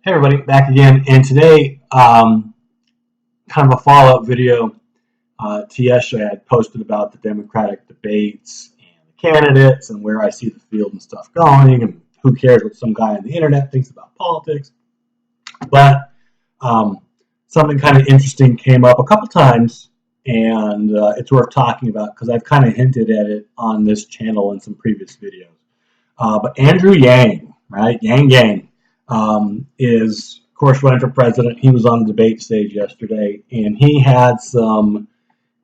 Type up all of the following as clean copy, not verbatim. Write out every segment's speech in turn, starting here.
Hey everybody, back again, and today, kind of a follow-up video to yesterday. I had posted about the Democratic debates and the candidates and where I see the field and stuff going, and who cares what some guy on the internet thinks about politics. But something kind of interesting came up a couple times, and it's worth talking about because I've kind of hinted at it on this channel in some previous videos. But Andrew Yang, right? Yang is, of course, running for president. He was on the debate stage yesterday, and he had some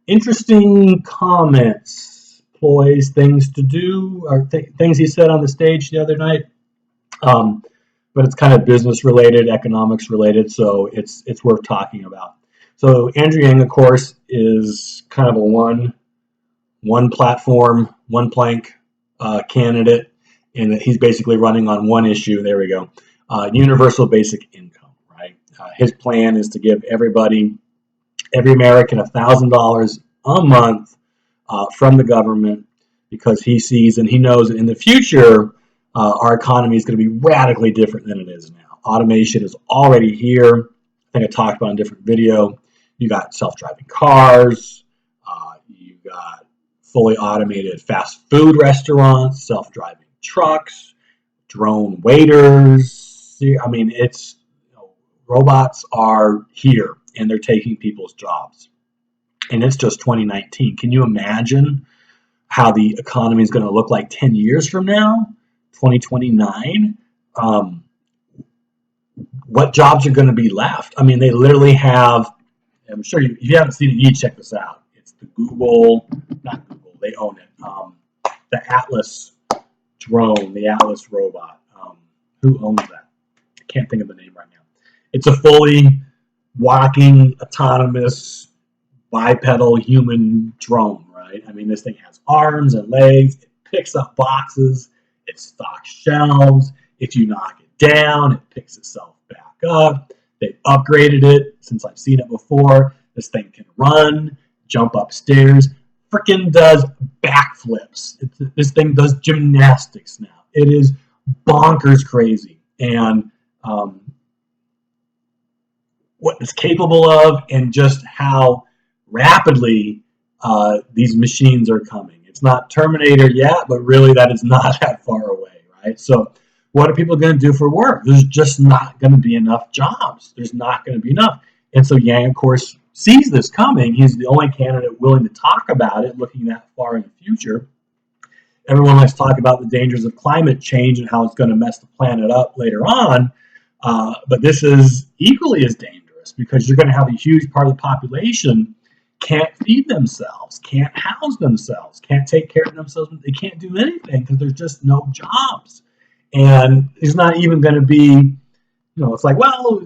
interesting comments, ploys, things to do, or things he said on the stage the other night. But it's kind of business related, economics related, so it's worth talking about. So Andrew Yang, of course, is kind of a one platform, one plank candidate, and he's basically running on one issue. There we go. Universal basic income, right? His plan is to give every American $1,000 a month from the government, because he sees and he knows that in the future our economy is going to be radically different than it is now. Automation is already here. I think I talked about in a different video. You got self-driving cars. You got fully automated fast food restaurants, self-driving trucks, drone waiters. I mean, robots are here and they're taking people's jobs. And it's just 2019. Can you imagine how the economy is going to look like 10 years from now, 2029? What jobs are going to be left? I mean, they literally have, I'm sure if you haven't seen it, you need to check this out. It's the not Google, they own it. The Atlas drone, the Atlas robot. Who owns that? I can't think of the name right now. It's a fully walking, autonomous, bipedal human drone, right? I mean, this thing has arms and legs. It picks up boxes. It stocks shelves. If you knock it down, it picks itself back up. They've upgraded it since I've seen it before. This thing can run, jump upstairs, freaking does backflips. This thing does gymnastics now. It is bonkers crazy. And what it's capable of, and just how rapidly these machines are coming. It's not Terminator yet, but really that is not that far away, right? So what are people going to do for work? There's just not going to be enough jobs. There's not going to be enough. And so Yang, of course, sees this coming. He's the only candidate willing to talk about it, looking that far in the future. Everyone likes to talk about the dangers of climate change and how it's going to mess the planet up later on. But this is equally as dangerous, because you're going to have a huge part of the population can't feed themselves, can't house themselves, can't take care of themselves. They can't do anything because there's just no jobs. And it's not even going to be, it's like, well,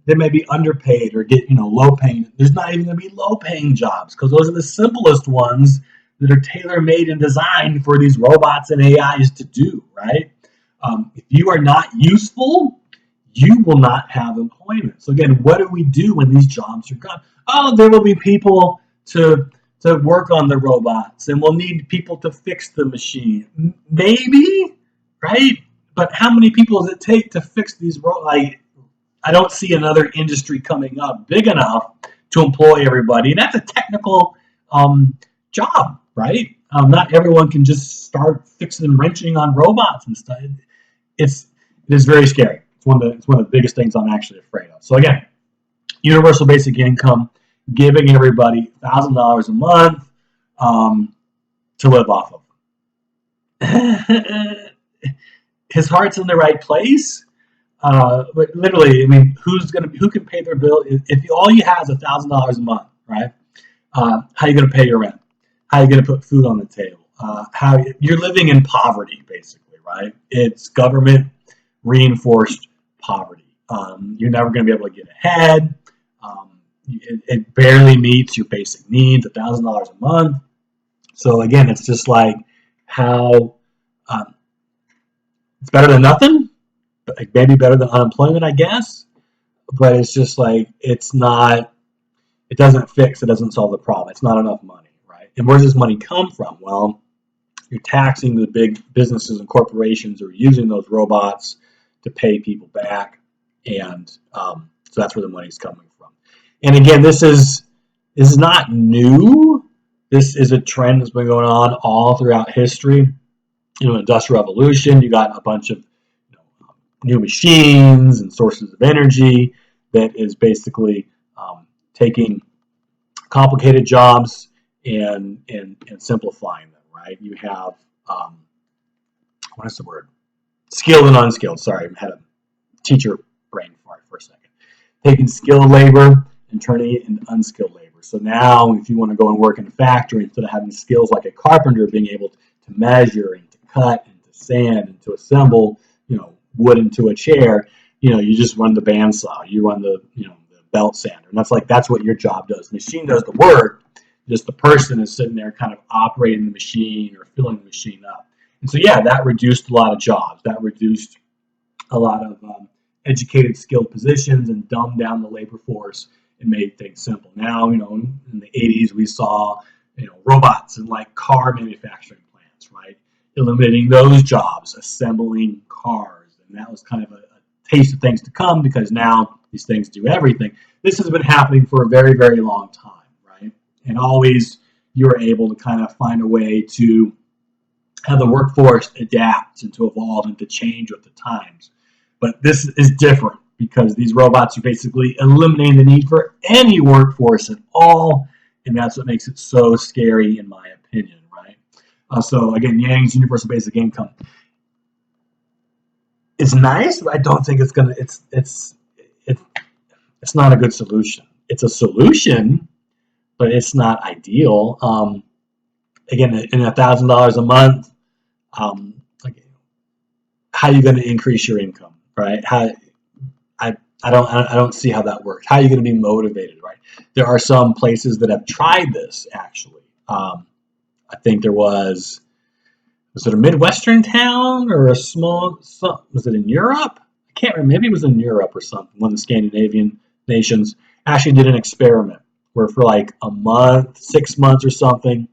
they may be underpaid or get, low paying. There's not even going to be low paying jobs, because those are the simplest ones that are tailor-made and designed for these robots and AIs to do, right? If you are not useful, you will not have employment. So again, what do we do when these jobs are gone? Oh, there will be people to work on the robots, and we'll need people to fix the machine. Maybe, right? But how many people does it take to fix these robots? I don't see another industry coming up big enough to employ everybody. And that's a technical job, right? Not everyone can just start fixing and wrenching on robots and stuff. It is very scary. It's one of the biggest things I'm actually afraid of. So again, universal basic income, giving everybody $1,000 a month to live off of. His heart's in the right place, but literally, I mean, who can pay their bill if all you have is $1,000 a month, right? How are you going to pay your rent? How are you going to put food on the table? How you're living in poverty, basically, right? It's government reinforced poverty. You're never going to be able to get ahead. It barely meets your basic needs, $1,000 a month. So again, it's just like how it's better than nothing, maybe better than unemployment, I guess. But it's just like it doesn't solve the problem. It's not enough money, right? And where does this money come from? Well, you're taxing the big businesses and corporations who are using those robots to pay people back. and so that's where the money's coming from. And again, this is not new. This is a trend that's been going on all throughout history. Industrial revolution, you got a bunch of new machines and sources of energy that is basically taking complicated jobs and simplifying them, right? You have, what is the word? Skilled and unskilled. Sorry, I had a teacher brain fart for a second. Taking skilled labor and turning it into unskilled labor. So now if you want to go and work in a factory, instead of having skills like a carpenter, being able to measure and to cut and to sand and to assemble, wood into a chair, you just run the bandsaw, you run the belt sander, and that's what your job does. The machine does the work, just the person is sitting there kind of operating the machine or filling the machine up. And so that reduced a lot of jobs, that reduced a lot of educated, skilled positions, and dumbed down the labor force and made things simple. Now, in the 80s we saw robots in like car manufacturing plants, right, eliminating those jobs, assembling cars. And that was kind of a taste of things to come, because now these things do everything. This has been happening for a very, very long time, right? And always you're able to kind of find a way to have the workforce adapt and to evolve and to change with the times. But this is different, because these robots are basically eliminating the need for any workforce at all, and that's what makes it so scary, in my opinion, right? So again, Yang's universal basic income. It's nice, but I don't think it's gonna. It's not a good solution. It's a solution, but it's not ideal. Again, in $1,000 a month, like, how are you going to increase your income, right? I don't see how that works. How are you going to be motivated, right? There are some places that have tried this actually. I think there was it a Midwestern town or was it in Europe? I can't remember. Maybe it was in Europe or something. One of the Scandinavian nations actually did an experiment where for like a month, 6 months or something,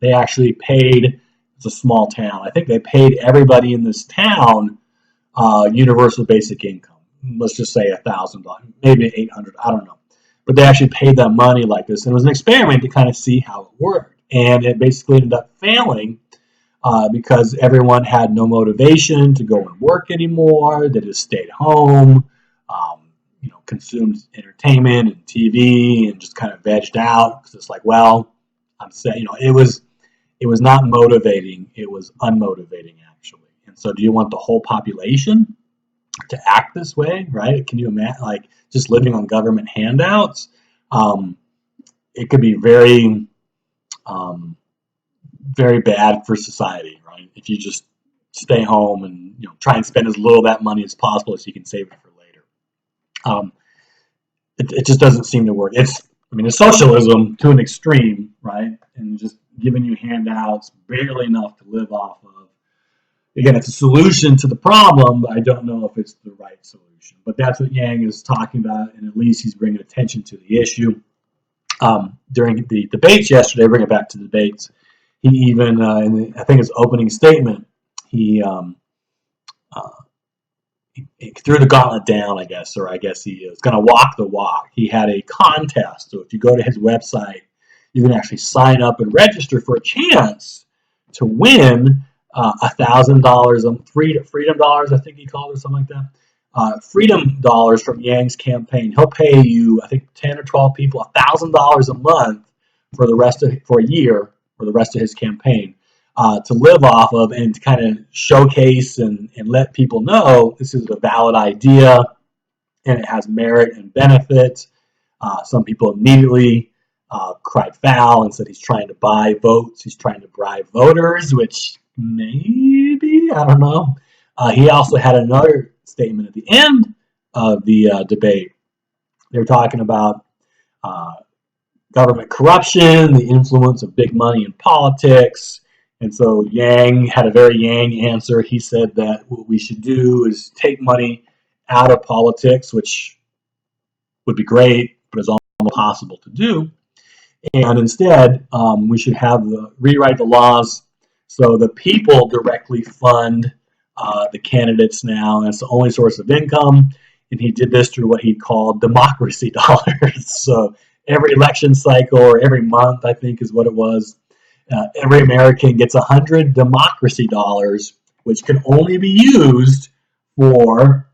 they actually paid, it's a small town, I think they paid everybody in this town universal basic income. Let's just say $1,000, maybe $800, I don't know. But they actually paid them money like this. And it was an experiment to kind of see how it worked. And it basically ended up failing because everyone had no motivation to go and work anymore. They just stayed home, consumed entertainment and TV, and just kind of vegged out, because it's like, well, I'm saying, it was not motivating. It was unmotivating, actually. And so, do you want the whole population to act this way, right? Can you imagine, like, just living on government handouts? It could be very, very bad for society, right? If you just stay home and try and spend as little of that money as possible so you can save it for later. It just doesn't seem to work. It's socialism to an extreme, right? And just giving you handouts, barely enough to live off of. Again, it's a solution to the problem, but I don't know if it's the right solution. But that's what Yang is talking about, and at least he's bringing attention to the issue. During the debates yesterday, bring it back to the debates, he even, I think his opening statement, he threw the gauntlet down, I guess he is going to walk the walk. He had a contest. So if you go to his website, you can actually sign up and register for a chance to win $1,000, freedom dollars, I think he called it, something like that. Freedom dollars from Yang's campaign. He'll pay you, I think, 10 or 12 people $1,000 a month for a year for the rest of his campaign. To live off of, and to kind of showcase and let people know this is a valid idea and it has merit and benefit. Some people immediately cried foul and said he's trying to buy votes, he's trying to bribe voters, which maybe, I don't know. He also had another statement at the end of the debate. They were talking about government corruption, the influence of big money in politics. And so Yang had a very Yang answer. He said that what we should do is take money out of politics, which would be great, but is almost impossible to do. And instead, we should rewrite the laws so the people directly fund the candidates now. And it's the only source of income. and he did this through what he called democracy dollars. So every election cycle, or every month, I think is what it was, every American gets 100 democracy dollars, which can only be used for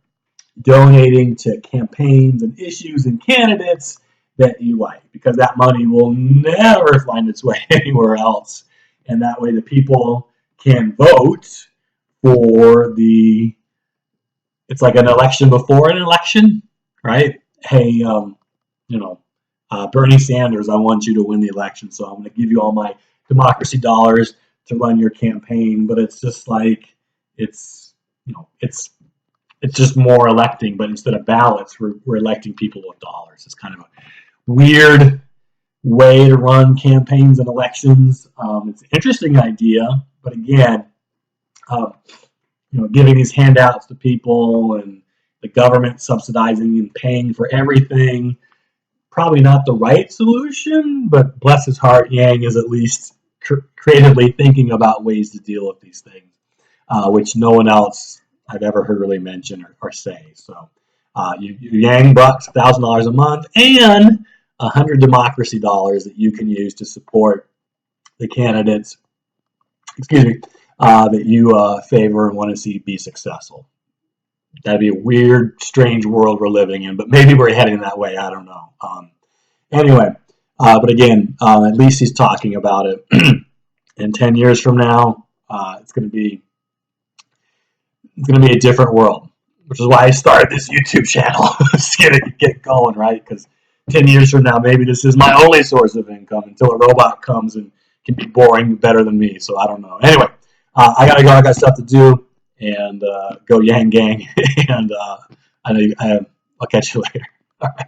donating to campaigns and issues and candidates that you like, because that money will never find its way anywhere else. And that way the people can vote for it's like an election before an election, right? Hey, Bernie Sanders, I want you to win the election, so I'm going to give you all my democracy dollars to run your campaign. But it's just like, it's just more electing, but instead of ballots, we're electing people with dollars. It's kind of a weird way to run campaigns and elections. It's an interesting idea, but again, giving these handouts to people and the government subsidizing and paying for everything, probably not the right solution, but bless his heart, Yang is at least creatively thinking about ways to deal with these things, which no one else I've ever heard really mention or say. So Yang bucks, $1,000 a month, and 100 democracy dollars that you can use to support the candidates, that you favor and want to see be successful. That'd be a weird, strange world we're living in, but maybe we're heading that way. I don't know. Anyway, but again, at least he's talking about it. And 10 years from now, it's going to be a different world, which is why I started this YouTube channel. Just get going, right? Because 10 years from now, maybe this is my only source of income until a robot comes and can be boring better than me. So I don't know. Anyway, I gotta go. I got stuff to do, and go Yang Gang. And I'll catch you later. All right.